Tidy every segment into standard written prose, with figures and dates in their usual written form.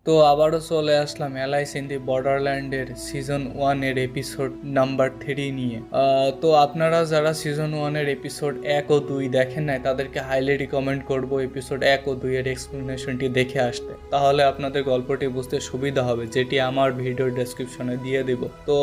তো আবারও চলে আসলাম অ্যালাইস ইন দি বর্ডারল্যান্ডের সিজন 1 এর এপিসোড নাম্বার 3 নিয়ে। তো আপনারা যারা সিজন 1 এর এপিসোড 1 ও 2 দেখেন নাই তাদেরকে হাইলি রিকমেন্ড করব এপিসোড 1 ও 2 এর এক্সপ্লেনেশনটি দেখে আসতে, তাহলে আপনাদের গল্পটি বুঝতে সুবিধা হবে, যেটি আমার ভিডিও ডেসক্রিপশনে দিয়ে দেব। তো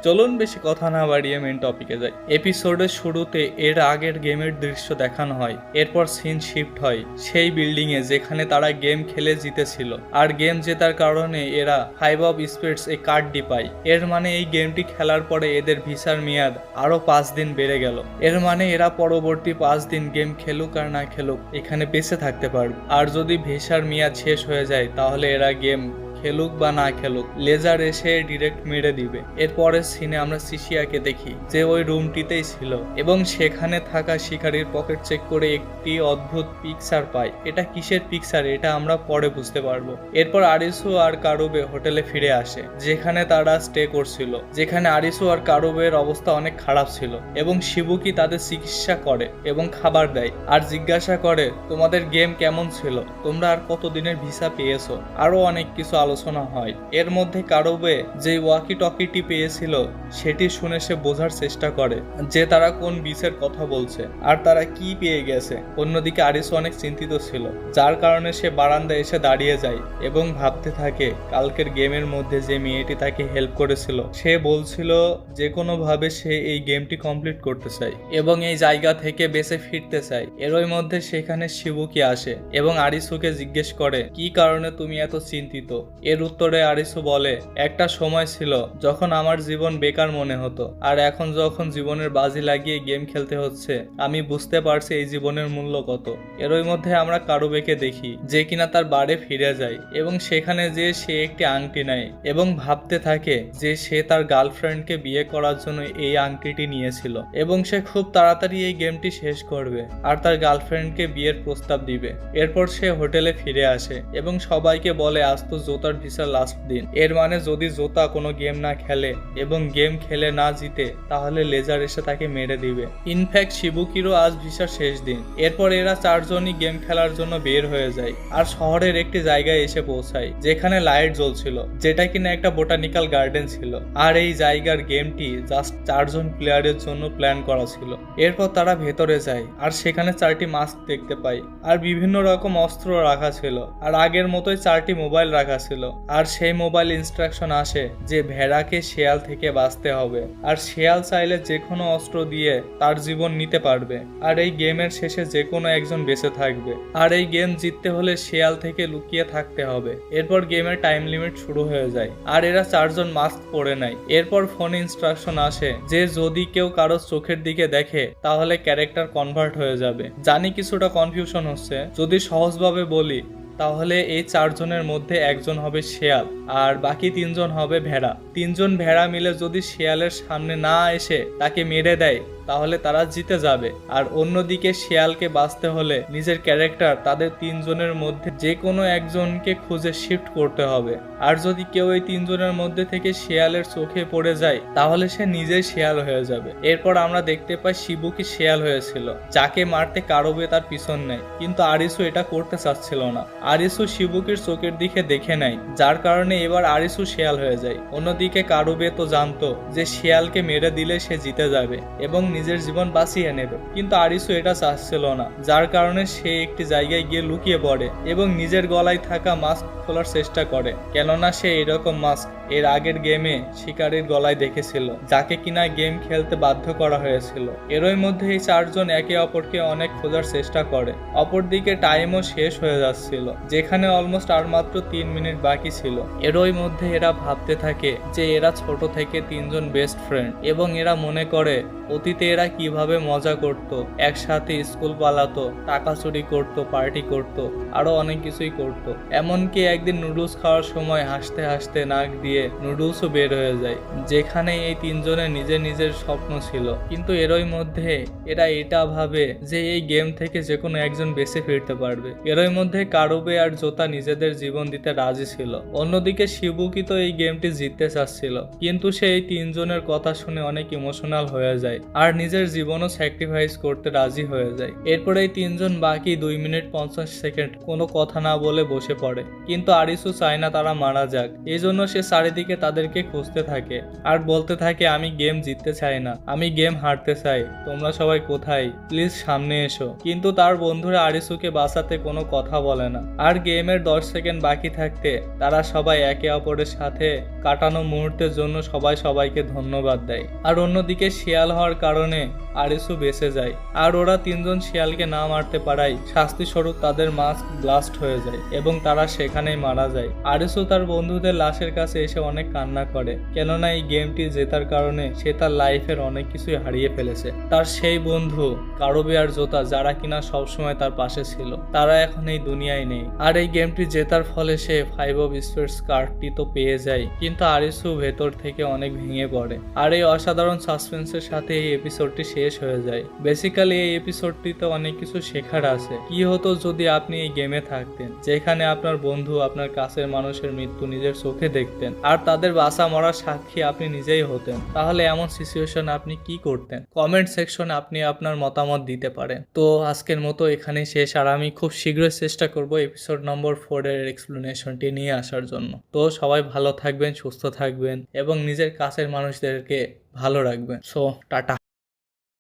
চলুন বেশি কথা না বাড়িয়ে মেন টপিকে যাই। এপিসোডের শুরুতে এর আগের গেমের দৃশ্য দেখানো হয়, এরপর সিন শিফট হয় সেই বিল্ডিংয়ে যেখানে তারা গেম খেলে জিতেছিল। আর গেম জেতার কারণে এরা 5 অফ স্পিরিটস এই কার্ডটি পায়। এর মানে এই গেমটি খেলার পরে এদের ভিসার মেয়াদ আরো 5 দিন বেড়ে গেল। এর মানে এরা পরবর্তী 5 দিন গেম খেলুক আর না খেলুক এখানে বেঁচে থাকতে পারবে। আর যদি ভিসার মেয়াদ শেষ হয়ে যায় তাহলে এরা গেম খেলুক বা না খেলুক লেজার এসে ডিরেক্ট মেরে দিবে। এরপরের সিনে আমরা সিসিয়াকে দেখি যে ওই রুমটিতেই ছিল এবং সেখানে থাকা শিকারীর পকেট চেক করে একটি অদ্ভুত পিকচার পায়। এটা কিসের পিকচার এটা আমরা পরে বুঝতে পারবো। এরপর আরিসু আর কারুবে হোটেলে ফিরে আসে যেখানে তারা স্টে করছিল, যেখানে আরিসু আর কারুবের অবস্থা অনেক খারাপ ছিল এবং শিবুকি তাদের চিকিৎসা করে এবং খাবার দেয় আর জিজ্ঞাসা করে তোমাদের গেম কেমন ছিল, তোমরা আর কতদিনের ভিসা পেয়েছো, আরো অনেক কিছু আলোচনা হয়। এর মধ্যে কারুবে যে ওয়াকি টকিটি পেয়েছিল সেটি শুনে সে বোঝার চেষ্টা করে যে তারা কোন বিচের কথা বলছে আর তারা কি পেয়ে গেছে। অন্যদিকে আরিসু অনেক চিন্তিত ছিল, যার কারণে সে বারান্দায় এসে দাঁড়িয়ে যায় এবং ভাবতে থাকে কালকের গেমের মধ্যে যে মেয়েটি তাকে হেল্প করেছিল সে বলছিল যে কোনো ভাবে সে এই গেমটি কমপ্লিট করতে চায় এবং এই জায়গা থেকে বেঁচে ফিরতে চায়। এরই মধ্যে সেখানে শিবুকি আসে এবং আরিসুকে জিজ্ঞেস করে কি কারণে তুমি এত চিন্তিত। এর উত্তরে আরিসু বলে একটা সময় ছিল যখন আমার জীবন বেকার মনে হতো, আর এখন যখন জীবনের বাজি লাগিয়ে গেম খেলতে হচ্ছে আমি বুঝতে পারছি এই জীবনের মূল্য কত। এরই মধ্যে আমরা কারুবেকে দেখি যে কিনা তার বাড়ি ফিরে যায় এবং সেখানে যে সে একটি আংটি নেয় এবং ভাবতে থাকে যে সে তার গার্লফ্রেন্ডকে বিয়ে করার জন্য এই আংটিটি নিয়েছিল এবং সে খুব তাড়াতাড়ি এই গেমটি শেষ করবে আর তার গার্লফ্রেন্ডকে বিয়ের প্রস্তাব দিবে। এরপর সে হোটেলে ফিরে আসে এবং সবাইকে বলে আজ তো জোতার ভিসার লাস্ট দিন। এর মানে যদি জোতা কোনো গেম না খেলে এবং গেম খেলে না জিতে তাহলে লেজার এসে তাকে মেরে দিবে। ইনফ্যাক্ট শিবুকিরও আজ ভিসার শেষ দিন। এরপর এরা চারজনই গেম খেলার জন্য বের হয়ে যায় আর শহরের একটি জায়গায় এসে পৌঁছায় যেখানে লাইট জ্বলছিল, যেটা কিনা একটা বোটানিক্যাল গার্ডেন ছিল। আর এই জায়গার গেমটি জাস্ট 4 জন প্লেয়ারের জন্য প্ল্যান করা ছিল। এরপর তারা ভেতরে যায় আর সেখানে 4টি মাস্ক দেখতে পায় আর বিভিন্ন রকম অস্ত্র রাখা ছিল আর আগের মতোই 4টি মোবাইল রাখা ছিল। আর সেই মোবাইল ইনস্ট্রাকশন আসে যে ভেড়াকে শেয়াল থেকে বাঁচতে হবে আর শেয়াল চাইলে যে কোনো অস্ত্র দিয়ে তার জীবন নিতে পারবে আর এই গেমের শেষে যে কোনো একজন বেঁচে থাকবে। আর এই গেম জিততে হলে শেয়াল থেকে লুকিয়ে থাকতে হবে। এরপর গেমের টাইম লিমিট শুরু হয়ে যায় আর এরা 4 জন মাস্ক পরে নেয়। এরপর ফোনে ইনস্ট্রাকশন আসে যে যদি কেউ কারো চোখের দিকে দেখে তাহলে ক্যারেক্টার কনভার্ট হয়ে যাবে। জানি কিছুটা কনফিউশন হচ্ছে, যদি সহজভাবে বলি তাহলে এই 4 জনের মধ্যে একজন হবে শেয়াল আর বাকি 3 জন হবে ভেড়া। 3 জন ভেড়া মিলে যদি শেয়ালের সামনে না এসে তাকে মেরে দেয় তাহলে তারা জিতে যাবে। আর অন্যদিকে শেয়ালকে বাঁচতে হলে নিজের ক্যারেক্টার তাদের 3 জনের মধ্যে যে কোনো একজনকে খুঁজে শিফট করতে হবে। আর যদি কেউ এই 3 জনের মধ্যে থেকে শেয়ালের চোখে পড়ে যায় তাহলে সে নিজেই শেয়াল হয়ে যাবে। এরপর আমরা দেখতে পাই শিবুকি শেয়াল হয়েছিল, যাকে মারতে কারুবে তার পিছন নেয়, কিন্তু আরিসু এটা করতে চাচ্ছিল না। আরিসু শিবুকির চোখের দিকে দেখে নেয়, যার কারণে এবার আরিসু শেয়াল হয়ে যায়। অন্যদিকে কারুবে তো জানতো যে শেয়ালকে মেরে দিলে সে জিতে যাবে এবং নিজের জীবন বাঁচিয়ে নেবে, কিন্তু আরিসু এটা চাচ্ছিল না, যার কারণে সে একটি জায়গায় গিয়ে লুকিয়ে পড়ে এবং নিজের গলায় থাকা মাস্ক খোলার চেষ্টা করে, কেননা সে এরকম মাস্ক এর আগের গেমে শিকারীর গলায় দেখেছিল, যাকে কিনা গেম খেলতে বাধ্য করা হয়েছিল। এরই মধ্যে এই 4 জন একে অপরকে অনেক খোঁজার চেষ্টা করে। অপরদিকে টাইমও শেষ হয়ে যাচ্ছিল, যেখানে অলমোস্ট আর মাত্র 3 মিনিট বাকি ছিল। এরই মধ্যে এরা ভাবতে থাকে যে এরা ছোট থেকে 3 জন বেস্ট ফ্রেন্ড এবং এরা মনে করে অতীতে এরা কিভাবে মজা করত, একসাথে স্কুল পালাতো, টাকা চুরি করত, পার্টি করত, আরো অনেক কিছুই করত। এমনকি একদিন নুডলস খাওয়ার সময় হাসতে হাসতে নাক দিয়ে নুডলসও বের হয়ে যায়, যেখানে এই 3 জনের নিজের নিজের স্বপ্ন ছিল। কিন্তু এরই মধ্যে এরা এটা ভাবে যে এই গেম থেকে যে কোনো একজন বেঁচে ফিরতে পারবে। এরই মধ্যে কারুবে আর জোতা নিজেদের জীবন দিতে রাজি ছিল। অন্যদিকে শিবুকি তো এই গেমটি জিততে চাচ্ছিল, কিন্তু সে এই 3 জনের কথা শুনে অনেক ইমোশনাল হয়ে যায় আর আর নিজের জীবনও স্যাক্রিফাইস করতে রাজি হয়ে যায়। এরপরে এই তিনজন বাকি 2 মিনিট 50 সেকেন্ড কোনো কথা না বলে বসে পড়ে, কিন্তু আরিসু চায় না তারা মারা যাক। এই জন্য সে চারিদিকে তাদেরকে খুঁজতে থাকে আর বলতে থাকে, আমি গেম জিততে চাই না, আমি গেম হারতে চাই, তোমরা সবাই কোথায়, প্লিজ সামনে এসো। কিন্তু তার বন্ধুরা আরিসুকে বাঁচাতে কোনো কথা বলে না। আর গেমের 10 সেকেন্ড বাকি থাকতে তারা সবাই একে অপরের সাথে কাটানো মুহূর্তের জন্য সবাই সবাইকে ধন্যবাদ দেয়। আর অন্যদিকে শিয়াল হওয়ার কারণে আরিসু বেঁচে যায়, আর ওরা তিনজন শিয়ালকে না মারতে পারায় শাস্তি স্বরূপ তাদের মাস্ক ব্লাস্ট হয়ে যায় এবং তারা সেখানেই মারা যায়। আরিসু তার বন্ধুদের লাশের কাছে এসে অনেক কান্না করে, কেননা এই গেমটি জেতার কারণে সে তার লাইফের অনেক কিছুই হারিয়ে ফেলেছে। তার সেই বন্ধু কারবি আর জোতা, যারা কিনা সবসময় তার পাশে ছিল, তারা এখন এই দুনিয়ায় নেই। আর এই গেমটি জেতার ফলে সে 5 অফ স্পেডস কার্ডটি তো পেয়ে যায়, কিন্তু আরিসু ভেতর থেকে অনেক ভেঙে পড়ে। আর এই অসাধারণ সাসপেন্সের সাথে এই এপিসোডটি শেষ হয়ে যায়। বেসিক্যালি এই এপিসোডটিতে অনেক কিছু শেখার আছে। কি হতো যদি আপনি এই গেমে থাকতেন, যেখানে আপনার বন্ধু আপনার কাছের মানুষের মৃত্যু নিজের চোখে দেখতেন আর তাদের বাঁচা মরার সাক্ষী আপনি নিজেই হতেন, তাহলে এমন সিচুয়েশনে আপনি কি করতেন? কমেন্ট সেকশনে আপনি আপনার মতামত দিতে পারেন। তো আজকের মতো এখানেই শেষ, আর আমি খুব শীঘ্রই চেষ্টা করব এপিসোড নম্বর 4 এর এক্সপ্লেনেশনটি নিয়ে আসার জন্য। তো সবাই ভালো থাকবেন, সুস্থ থাকবেন এবং নিজের কাছের মানুষদেরকে ভালো রাখবেন। So tata.